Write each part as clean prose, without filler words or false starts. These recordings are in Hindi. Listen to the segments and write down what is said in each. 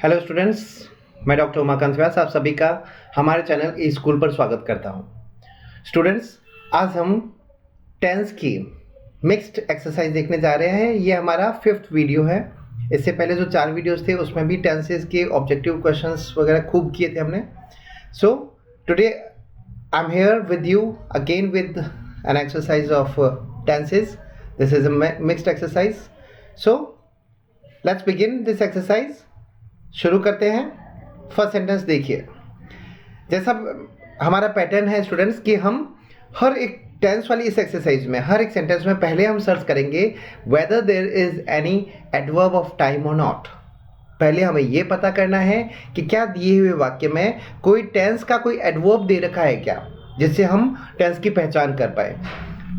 हेलो स्टूडेंट्स, मैं डॉक्टर उमाकांत व्यास आप सभी का हमारे चैनल ई स्कूल पर स्वागत करता हूं। स्टूडेंट्स, आज हम टेंस की मिक्स्ड एक्सरसाइज देखने जा रहे हैं। ये हमारा 5th वीडियो है। इससे पहले जो 4 वीडियोस थे उसमें भी टेंसेस के ऑब्जेक्टिव क्वेश्चंस वगैरह खूब किए थे हमने। So today I am here with you again with an exercise of tenses. This is a mixed exercise. So let's begin this exercise. शुरू करते हैं। फर्स्ट सेंटेंस देखिए। जैसा हमारा पैटर्न है स्टूडेंट्स कि हम हर एक टेंस वाली इस एक्सरसाइज में हर एक सेंटेंस में पहले हम सर्च करेंगे whether there is any adverb of time और नॉट। पहले हमें ये पता करना है कि क्या दिए हुए वाक्य में कोई टेंस का कोई एडवर्ब दे रखा है क्या, जिससे हम टेंस की पहचान कर पाए।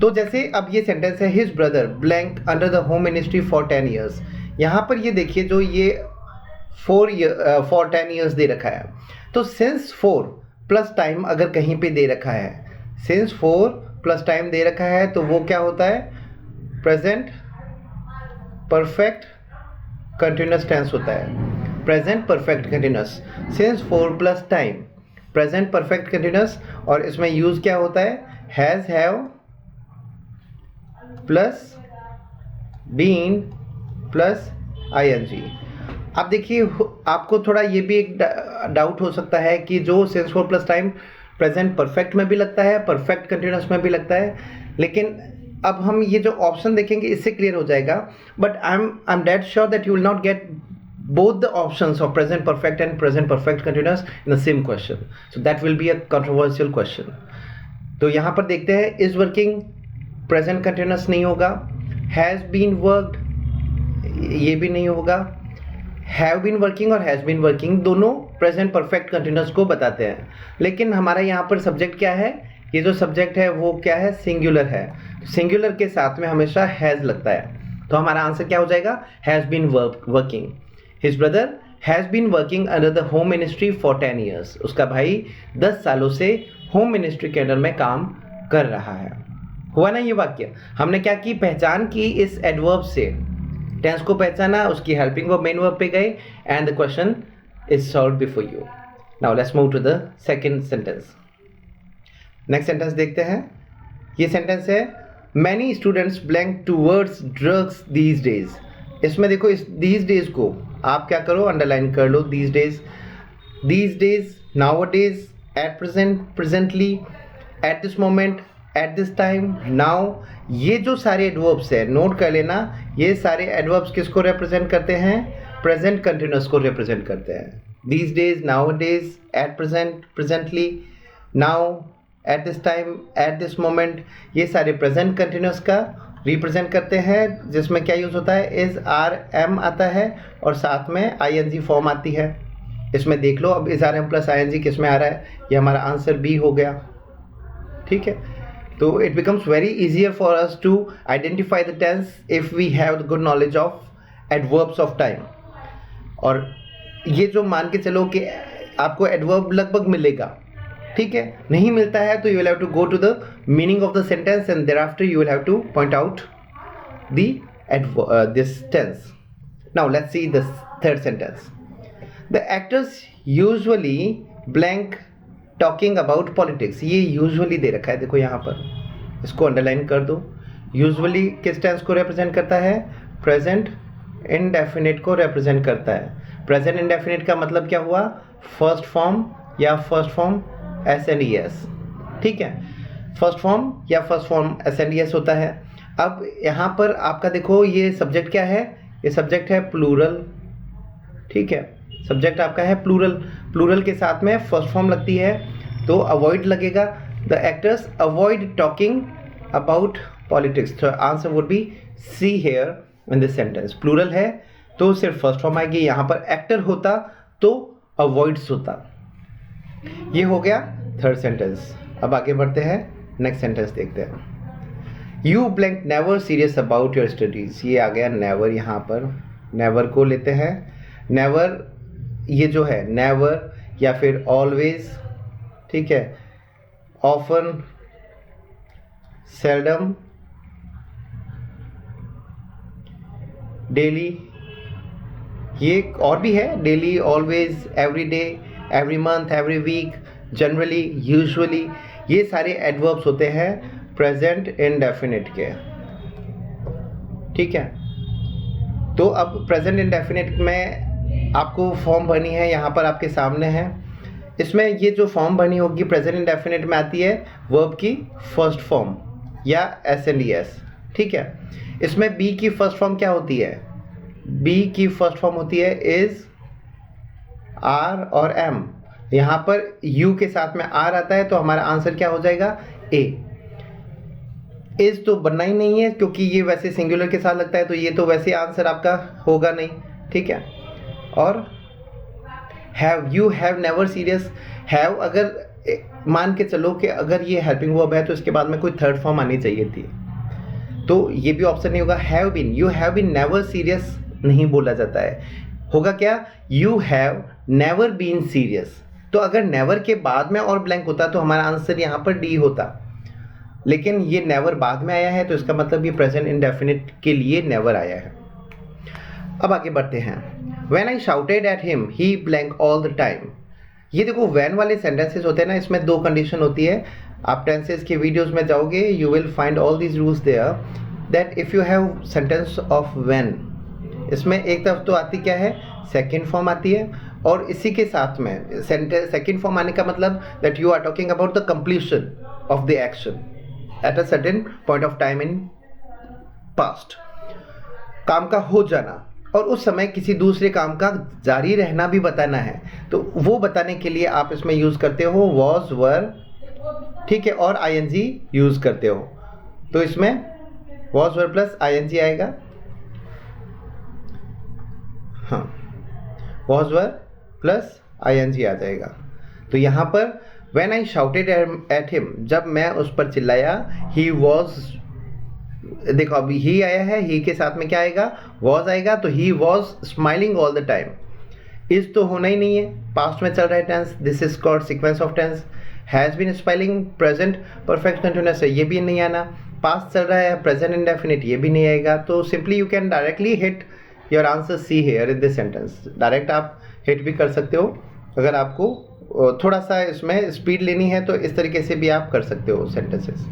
तो जैसे अब ये सेंटेंस है his brother blank under the home ministry for 10 years. यहाँ पर ये देखिए जो ये फॉर 10 ईयर्स दे रखा है, तो सिंस 4 प्लस टाइम अगर कहीं पे दे रखा है, सिंस 4 प्लस टाइम दे रखा है तो वो क्या होता है, प्रेजेंट परफेक्ट कंटिन्यूस टेंस होता है। Present perfect continuous, since 4 plus time, present perfect continuous. और इसमें यूज क्या होता है, has, have plus been plus ING. अब देखिए आपको थोड़ा ये भी एक डाउट हो सकता है कि जो since 4 plus time present perfect में भी लगता है, परफेक्ट कंटिन्यूस में भी लगता है, लेकिन अब हम ये जो ऑप्शन देखेंगे इससे क्लियर हो जाएगा। But I am dead sure that you will not gate both the options of present perfect and present perfect continuous in the same question, so that will be a controversial question. तो यहाँ पर देखते हैं, is working present continuous नहीं होगा, has been worked ये भी नहीं होगा, have been working और has been working दोनों present perfect continuous को बताते हैं। लेकिन हमारा यहाँ पर सब्जेक्ट क्या है, ये जो सब्जेक्ट है वो क्या है, सिंगुलर है। सिंगुलर के साथ में हमेशा has लगता है, तो हमारा आंसर क्या हो जाएगा, has been working। His brother has been working under the home ministry for 10 years. उसका भाई 10 सालों से होम मिनिस्ट्री के अंडर में काम कर रहा है। हुआ ना ये वाक्य, हमने क्या की, पहचान की इस एडवर्ब से, टेंस को पहचाना, उसकी हेल्पिंग वर्ब मेन वर्ब पे गए, and the question is solved before you. Now let's move to the second sentence. Next sentence देखते हैं। ये सेंटेंस है many students blank towards drugs these days. इसमें देखो, इस दीज डेज को आप क्या करो, अंडरलाइन कर लो। These days, nowadays, at present, presently, at this moment, at this time, now, ये जो सारे एडवर्ब्स है नोट कर लेना। ये सारे एडवर्ब्स किसको रिप्रेजेंट करते हैं, प्रेजेंट कंटिन्यूस को रिप्रेजेंट करते हैं। These days, nowadays, at present, presently, now, eight this time, eight this moment, ये सारे प्रेजेंट कंटिन्यूस का रिप्रेजेंट करते हैं, जिसमें क्या यूज़ होता है, इज, आर, एम आता है और साथ में आईएनजी फॉर्म आती है। इसमें देख लो अब is, are, am plus ING किस में आ रहा है, ये हमारा आंसर बी हो गया। ठीक है, तो it becomes very easier for us to identify the tense if we have the good knowledge of adverbs of time. और ये जो मान के चलो कि आपको एडवर्ब लगभग मिलेगा, ठीक है, नहीं मिलता है तो you will have to go to the meaning of the sentence and thereafter you will have to point out this tense. Now let's see the third sentence. The actors usually blank talking about politics. ये यूजुअली दे रखा है, देखो यहाँ पर, इसको अंडरलाइन कर दो। यूजुअली किस टेंस को रिप्रेजेंट करता है, प्रेजेंट इंडेफिनिट को रिप्रेजेंट करता है। प्रेजेंट इंडेफिनिट का मतलब क्या हुआ, फर्स्ट फॉर्म या फर्स्ट फॉर्म एस, ठीक है, फर्स्ट फॉर्म या फर्स्ट फॉर्म एस होता है। अब यहाँ पर आपका देखो ये सब्जेक्ट क्या है, ये सब्जेक्ट है प्लूरल, ठीक है, सब्जेक्ट आपका है प्लूरल। प्लूरल के साथ में फर्स्ट फॉर्म लगती है तो अवॉइड लगेगा। The actors avoid talking about politics, तो answer would be C here in this sentence. Plural है तो सिर्फ फर्स्ट फॉर्म आएगी, यहाँ पर एक्टर होता तो अवॉइड्स होता। ये हो गया थर्ड सेंटेंस। अब आगे बढ़ते हैं, नेक्स्ट सेंटेंस देखते हैं। You blank never serious about your studies. ये आ गया नेवर, यहाँ पर नेवर को लेते हैं। नेवर, ये जो है नेवर या फिर ऑलवेज, ठीक है, ऑफन, सेल्डम, डेली, ये और भी है, daily, always, every day, every month, every week, generally, usually, ये सारे एडवर्ब्स होते हैं प्रेजेंट इंडेफिनिट के। ठीक है, तो अब प्रेजेंट इंडेफिनिट में आपको फॉर्म भरनी है, यहाँ पर आपके सामने है। इसमें ये जो फॉर्म भरनी होगी प्रेजेंट इंडेफिनिट में आती है वर्ब की फर्स्ट फॉर्म या एस। ठीक है, इसमें बी की फर्स्ट फॉर्म क्या होती है? बी की फर्स्ट फॉर्म होती है इज, आर और एम। यहाँ पर यू के साथ में आर आता है तो हमारा आंसर क्या हो जाएगा? ए। इज तो बनना ही नहीं है क्योंकि ये वैसे सिंगुलर के साथ लगता है, तो ये तो वैसे आंसर आपका होगा नहीं। ठीक है, और have, you have never serious. Have अगर मान के चलो कि अगर ये हेल्पिंग वर्ब है तो इसके बाद में कोई थर्ड फॉर्म आनी चाहिए थी, तो ये भी ऑप्शन नहीं होगा। Have been, you have been never serious नहीं बोला जाता है, होगा क्या? You have never been serious. तो अगर नेवर के बाद में और ब्लैंक होता तो हमारा आंसर यहाँ पर डी होता, लेकिन ये नेवर बाद में आया है तो इसका मतलब ये प्रेजेंट इंडेफिनिट के लिए नेवर आया है। अब आगे बढ़ते हैं। When I shouted at him, he blank all the time। ये देखो when वाले सेंटेंसेस होते हैं ना, इसमें दो कंडीशन होती है। आप टेंसेस के वीडियोस में जाओगे, you will find all these rules there, that if you have sentence of when, इसमें एक तरफ तो आती क्या है? सेकेंड फॉर्म आती है, और इसी के साथ में सेकेंड फॉर्म आने का मतलब that you are talking about the completion of the action at a certain point of time in past। काम का हो जाना और उस समय किसी दूसरे काम का जारी रहना भी बताना है, तो वो बताने के लिए आप इसमें यूज़ करते हो was, were, ठीक है, और ing यूज़ करते हो। तो इसमें was, were प्लस ing आएगा। हाँ, was, were प्लस ing आ जाएगा। तो यहाँ पर when I shouted at him, जब मैं उस पर चिल्लाया, he was, देखो अभी ही आया है, ही के साथ में क्या आएगा? was आएगा, तो he was smiling all the time। इस तो होना ही नहीं है, पास्ट में चल रहा है tense, this is called sequence of tense. Has been smiling present perfect continuous है, ये भी नहीं आना। पास्ट चल रहा है प्रेजेंट इंडेफिनिट, ये भी नहीं आएगा। तो simply you can directly hit your answer C here in this sentence. Direct आप हिट भी कर सकते हो, अगर आपको थोड़ा सा इसमें स्पीड लेनी है तो इस तरीके से भी आप कर सकते हो सेंटेंसेस।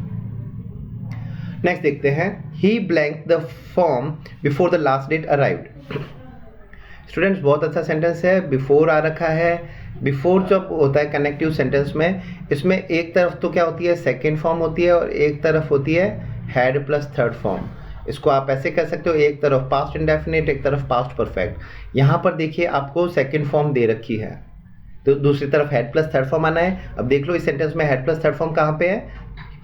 नेक्स्ट देखते हैं, he blank the form before the last date arrived. Students बहुत अच्छा सेंटेंस है, बिफोर आ रखा है। बिफोर जब होता है कनेक्टिव सेंटेंस में, इसमें एक तरफ तो क्या होती है? सेकेंड फॉर्म होती है, और एक तरफ होती है हैड प्लस थर्ड फॉर्म। इसको आप ऐसे कर सकते हो, एक तरफ पास्ट इंडेफिनिट, एक तरफ पास्ट परफेक्ट। यहाँ पर देखिए आपको सेकेंड फॉर्म दे रखी है, तो दूसरी तरफ हेड प्लस थर्ड फॉर्म आना है। अब देख लो इस सेंटेंस में हेड प्लस थर्ड फॉर्म कहाँ पे है?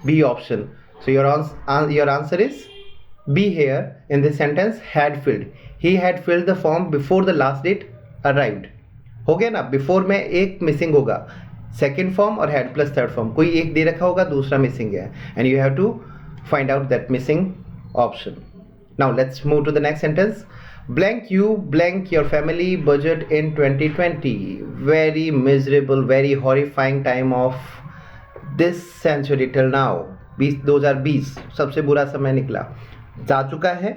B option. So your answer is B here in this sentence, had filled. He had filled the form before the last date arrived. हो गया ना, बिफोर में एक मिसिंग होगा, सेकेंड फॉर्म और हेड प्लस थर्ड फॉर्म, कोई एक दे रखा होगा, दूसरा मिसिंग है, and you have to find out that missing option. Now let's move to the next sentence. Blank you blank your family budget in 2020. Very miserable, very horrifying time of this century till now. 2020 सबसे बुरा समय निकला, जा चुका है,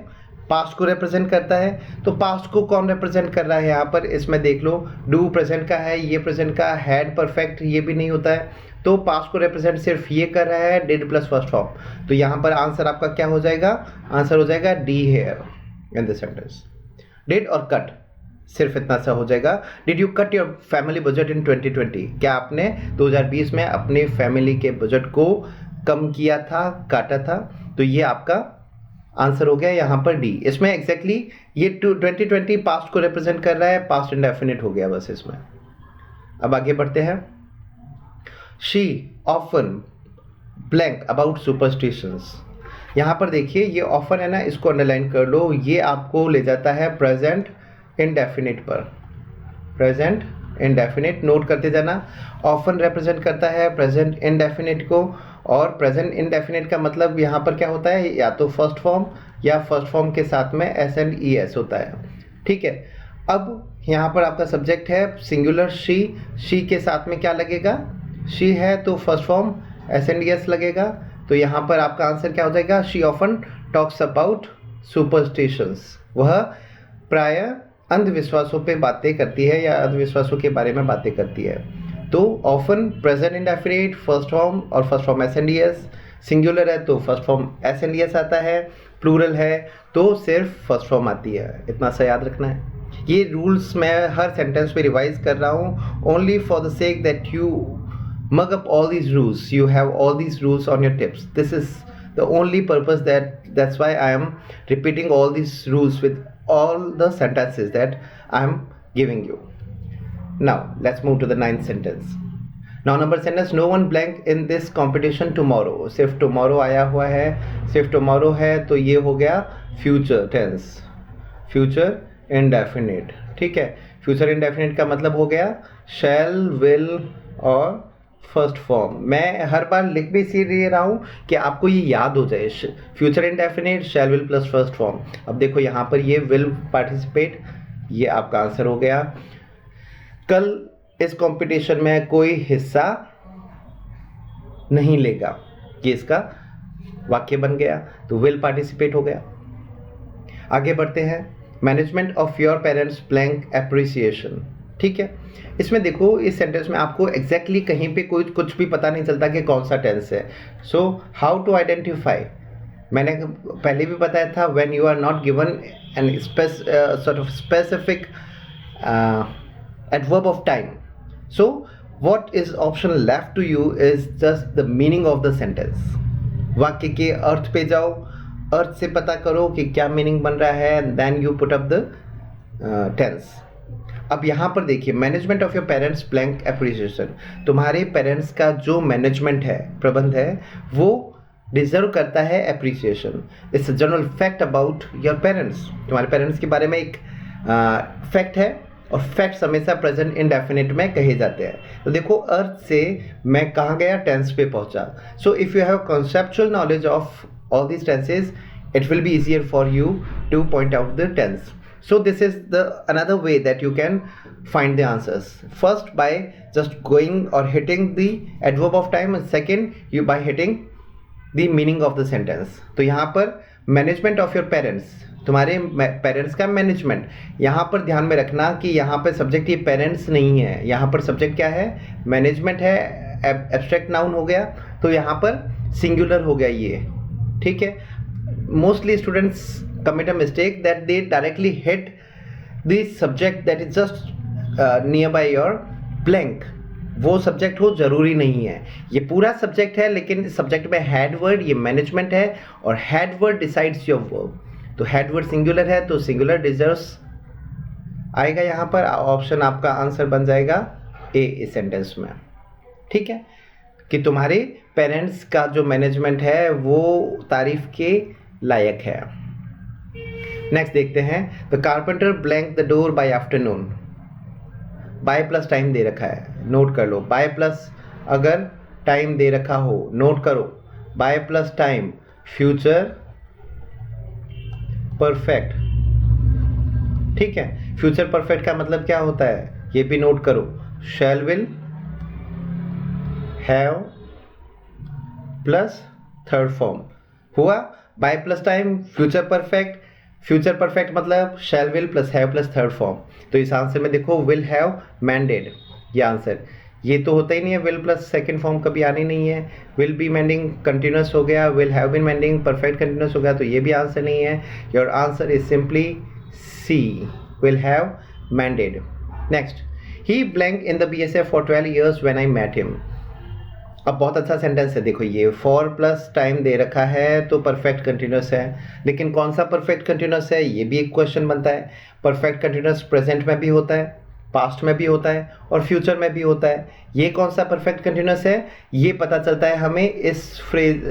पास्ट को रिप्रेजेंट करता है। तो पास्ट को कौन रिप्रेजेंट कर रहा है यहाँ पर? इसमें देख लो, डू प्रेजेंट का है, ये प्रेजेंट का, हैड परफेक्ट ये भी नहीं होता है, तो पास्ट को रिप्रेजेंट सिर्फ ये कर रहा है, डिड प्लस फर्स्ट फॉर्म। तो यहाँ पर आंसर आपका क्या हो जाएगा? आंसर हो जाएगा D here in this sentence. Did और कट, सिर्फ इतना सा हो जाएगा। Did you cut your family budget in 2020? क्या आपने 2020 में अपने फैमिली के बजट को कम किया था, काटा था? तो ये आपका आंसर हो गया यहाँ पर डी। इसमें एग्जैक्टली ये 2020 पास्ट को रिप्रेजेंट कर रहा है, पास्ट इंडेफिनिट हो गया बस इसमें। अब आगे बढ़ते हैं। She often blank about superstitions. यहाँ पर देखिए ये ऑफन है ना, इसको अंडरलाइन कर लो, ये आपको ले जाता है प्रेजेंट इंडेफिनिट पर। प्रेजेंट इंडेफिनिट नोट करते जाना। ऑफन रिप्रेजेंट करता है प्रेजेंट इंडेफिनिट को, और प्रेजेंट इंडेफिनिट का मतलब यहाँ पर क्या होता है? या तो फर्स्ट फॉर्म या फर्स्ट फॉर्म के साथ में एस एंड ई एस होता है। ठीक है, अब यहाँ पर आपका सब्जेक्ट है सिंगुलर शी, शी के साथ में क्या लगेगा? शी है तो first form S and E S लगेगा। तो यहाँ पर आपका आंसर क्या हो जाएगा? She often talks about superstitions. वह प्राय अंधविश्वासों पे बातें करती है या अंधविश्वासों के बारे में बातें करती है। तो often present indefinite first form और first form S N D S, singular है तो first form S N D S आता है, प्लूरल है तो सिर्फ फर्स्ट फॉर्म आती है। इतना सा याद रखना है। ये रूल्स मैं हर सेंटेंस पे रिवाइज कर रहा हूँ only for the sake that you mug up all these rules, you have all these rules on your tips. This is the only purpose, that's why I am repeating all these rules with all the sentences that I am giving you. Now let's move to the 9th sentence. Now number sentence, no one blank in this competition tomorrow. सिर्फ tomorrow आया हुआ है, सिर्फ tomorrow है तो ये हो गया future tense, future indefinite। ठीक है, future indefinite का मतलब हो गया shall, will और फर्स्ट फॉर्म। मैं हर बार लिख भी इसीलिए रहा हूँ कि आपको ये याद हो जाए, future indefinite shell will plus first form. अब देखो यहाँ पर ये विल पार्टिसिपेट, ये आपका आंसर हो गया। कल इस कंपटीशन में कोई हिस्सा नहीं लेगा, ये इसका वाक्य बन गया, तो विल पार्टिसिपेट हो गया। आगे बढ़ते हैं, management of your parents blank appreciation. ठीक है, इसमें देखो इस सेंटेंस में आपको एग्जैक्टली कहीं पे कोई कुछ भी पता नहीं चलता कि कौन सा टेंस है। सो हाउ टू आइडेंटिफाई, मैंने पहले भी बताया था, when you are not given an sort of specific adverb of time, so what is option left to you is just the meaning of the sentence. वाक्य के अर्थ पे जाओ, अर्थ से पता करो कि क्या मीनिंग बन रहा है, and then you put up the tense. अब यहाँ पर देखिए, management of your parents blank appreciation, तुम्हारे पेरेंट्स का जो मैनेजमेंट है, प्रबंध है, वो डिजर्व करता है appreciation. It's a general fact about your parents, तुम्हारे पेरेंट्स के बारे में एक फैक्ट है, और फैक्ट्स हमेशा प्रेजेंट इंडेफिनिट में कहे जाते हैं। तो देखो अर्थ से मैं कहाँ गया, टेंस पे पहुँचा। So if you have conceptual knowledge of all these tenses, it will be easier for you to point out the tense. So this is the another way that you can find the answers. First, by just going or hitting the adverb of time, and second, you by hitting the meaning of the sentence. तो यहाँ पर management of your parents, तुम्हारे पेरेंट्स का मैनेजमेंट, यहाँ पर ध्यान में रखना कि यहाँ पर सब्जेक्ट ये पेरेंट्स नहीं है, यहाँ पर सब्जेक्ट क्या है, मैनेजमेंट है, एब्स्ट्रैक्ट नाउन हो गया, तो यहाँ पर सिंगुलर हो गया ये। ठीक है, mostly students commit a mistake that they directly hit the subject that is just nearby your blank। वो सब्जेक्ट हो जरूरी नहीं है, ये पूरा सब्जेक्ट है, लेकिन सब्जेक्ट में हेड वर्ड ये मैनेजमेंट है, और head word decides your verb. तो हेड वर्ड सिंगुलर है तो सिंगुलर डिजर्व्स आएगा, यहाँ पर ऑप्शन आपका आंसर बन जाएगा ए इस सेंटेंस में। ठीक है, कि तुम्हारे पेरेंट्स का जो मैनेजमेंट है वो तारीफ के लायक है। नेक्स्ट देखते हैं, the carpenter blank the door by afternoon. By plus time दे रखा है, नोट कर लो। बाय प्लस अगर टाइम दे रखा हो, नोट करो, by plus time future perfect. ठीक है, फ्यूचर परफेक्ट का मतलब क्या होता है, ये भी नोट करो, shall will have plus third form हुआ, by plus time future perfect, future perfect मतलब shall will plus have plus third form. तो इस आंसर में देखो विल हैव मैंडेड, ये आंसर, ये तो होता ही नहीं है, विल प्लस सेकंड फॉर्म कभी आनी नहीं है। विल बी मेंडिंग कंटिन्यूस हो गया, will have been mending perfect continuous हो गया, तो ये भी आंसर नहीं है। Your answer is simply C, will have mended. Next, he blank in the BSF for 12 years when I met him. अब बहुत अच्छा सेंटेंस है, देखो ये फॉर प्लस टाइम दे रखा है तो परफेक्ट कंटिन्यूस है, लेकिन कौन सा परफेक्ट कंटिन्यूस है, ये भी एक क्वेश्चन बनता है। परफेक्ट कंटिन्यूस प्रेजेंट में भी होता है, पास्ट में भी होता है, और फ्यूचर में भी होता है। ये कौन सा परफेक्ट कंटिन्यूस है, ये पता चलता है हमें इस फ्रेज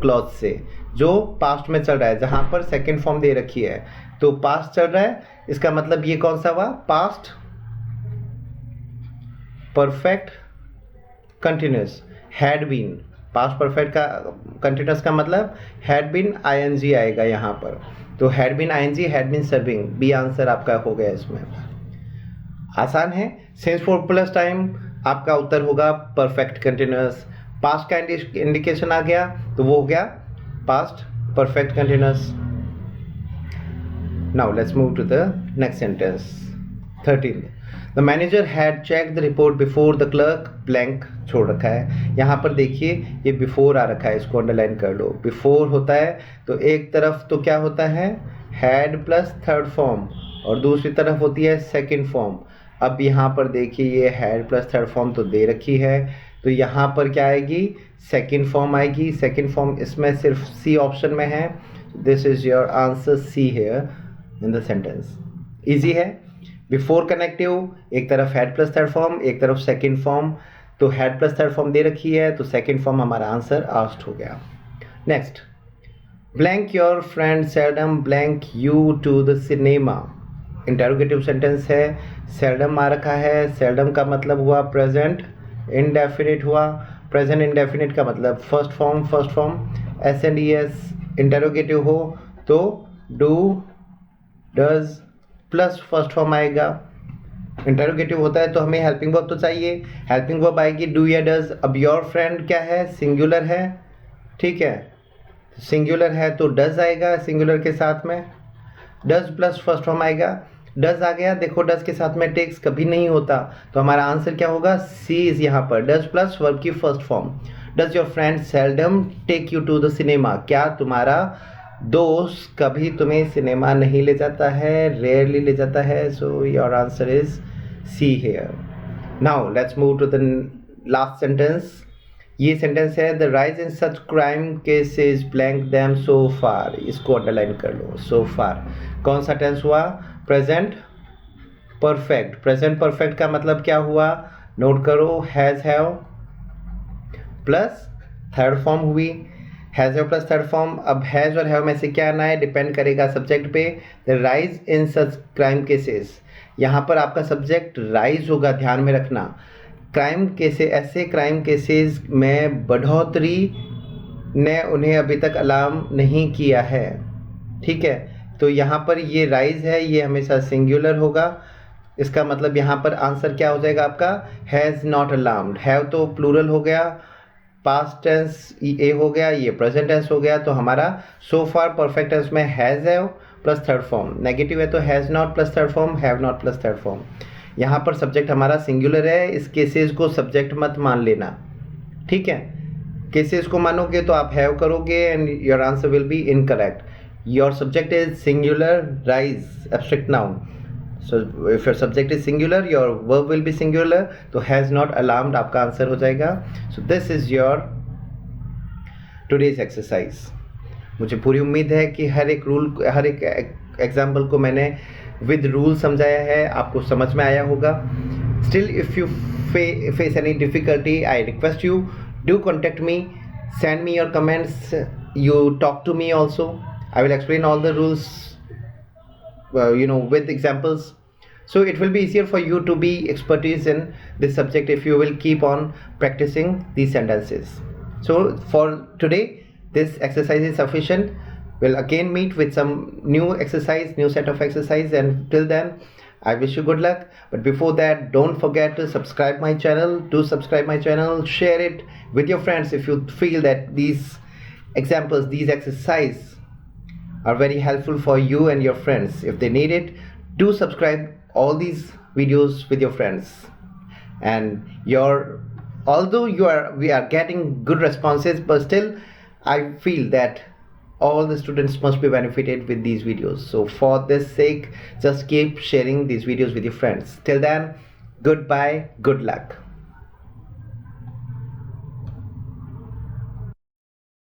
क्लॉज से, जो पास्ट में चल रहा है, जहाँ पर सेकेंड फॉर्म दे रखी है, तो पास्ट चल रहा है, इसका मतलब ये कौन सा हुआ, past perfect continuous had been. Past perfect का कंटिन्यूस का मतलब हैड बीन ING आएगा यहाँ पर, तो had been ING, had been serving, B answer आपका हो गया इसमें। आसान है, सिंस फॉर प्लस टाइम आपका उत्तर होगा परफेक्ट कंटिन्यूस। पास्ट का इंडिकेशन आ गया तो वो हो गया past perfect continuous. Now let's move to the next sentence 13th, the manager had check the report before the clerk, blank छोड़ रखा है। यहाँ पर देखिए ये बिफोर आ रखा है, इसको अंडरलाइन कर लो। बिफोर होता है तो एक तरफ तो क्या होता है, हैड प्लस थर्ड फॉर्म, और दूसरी तरफ होती है सेकंड फॉर्म। अब यहाँ पर देखिए ये हैड प्लस थर्ड फॉर्म तो दे रखी है, तो यहाँ पर क्या आएगी, सेकंड फॉर्म आएगी। सेकंड फॉर्म इसमें सिर्फ सी ऑप्शन में है। This is your answer C here in the sentence. Easy है। बिफोर कनेक्टिव, एक तरफ हैड प्लस थर्ड फॉर्म, एक तरफ सेकंड फॉर्म, तो हैड प्लस थर्ड फॉर्म दे रखी है तो सेकंड फॉर्म हमारा आंसर आस्क्ड हो गया। Next, blank your friend seldom blank you to the cinema, interrogative sentence है। सेल्डम आ रखा है, सेल्डम का मतलब हुआ प्रेजेंट इंडेफिनिट हुआ। प्रेजेंट इंडेफिनिट का मतलब first form S and E S interrogative हो तो do does plus first form आएगा। इंटेरोगेटिव होता है तो हमें हेल्पिंग वर्ब तो चाहिए, हेल्पिंग वर्ब आएगी डू या डज। अब योर फ्रेंड क्या है, सिंगुलर है, ठीक है, सिंगुलर है तो डज आएगा सिंगुलर के साथ में, डज प्लस फर्स्ट फॉर्म आएगा। डज आ गया, देखो डज के साथ में टेक्स कभी नहीं होता, तो हमारा आंसर क्या होगा, सी इज यहाँ पर डज प्लस वर्ब की first form. Does your friend seldom take you to the cinema, क्या तुम्हारा दोस्त कभी तुम्हें सिनेमा नहीं ले जाता है, रेयरली ले जाता है। So your answer is C here. Now let's move to the last sentence. ये सेंटेंस है the rise in such crime cases blank them so far, इसको अंडरलाइन कर लो। सो फार कौन सा टेंस हुआ, प्रेजेंट परफेक्ट। प्रेजेंट परफेक्ट का मतलब क्या हुआ, नोट करो, has have plus third form हुई, has have plus third form. अब हैज और हैव में से क्या आना है, डिपेंड करेगा सब्जेक्ट पे। The rise in such crime cases, यहाँ पर आपका सब्जेक्ट राइज होगा, ध्यान में रखना। क्राइम केसेस, ऐसे क्राइम केसेस में बढ़ोतरी ने उन्हें अभी तक अलार्म नहीं किया है, ठीक है। तो यहाँ पर ये राइज है, ये हमेशा सिंगुलर होगा, इसका मतलब यहाँ पर आंसर क्या हो जाएगा आपका, हैज़ नॉट अलार्म्ड। हैव तो प्लूरल हो गया, पास्ट टेंस ए हो गया, ये प्रेजेंट टेंस हो गया, तो हमारा सो फार परफेक्ट टेंस में has have plus third form. Negative है तो has not plus third form, have not plus third form. यहाँ पर सब्जेक्ट हमारा सिंगुलर है, इस केसेस को सब्जेक्ट मत मान लेना, ठीक है। केसेस को मानोगे तो आप हैव करोगे and your answer will be incorrect. Your subject is singular, rise abstract noun, so if your subject is singular your verb will be singular, तो हैज़ नॉट अलार्म्ड आपका आंसर हो जाएगा। So this is your today's exercise. मुझे पूरी उम्मीद है कि हर एक एग्जाम्पल को मैंने विद रूल समझाया है, आपको समझ में आया होगा। Still if you face any difficulty, I request you do contact me, send me your comments, you talk to me also. I will explain all the rules with examples, so it will be easier for you to be expertise in this subject if you will keep on practicing these sentences. So for today this exercise is sufficient. We'll again meet with some new exercise, new set of exercise, and till then I wish you good luck. But before that, don't forget to subscribe my channel. Do subscribe my channel, share it with your friends if you feel that these examples, these exercises are very helpful for you and your friends. If they need it, do subscribe all these videos with your friends. And although we are getting good responses, but still I feel that all the students must be benefited with these videos. So for this sake, just keep sharing these videos with your friends. Till then, goodbye, good luck.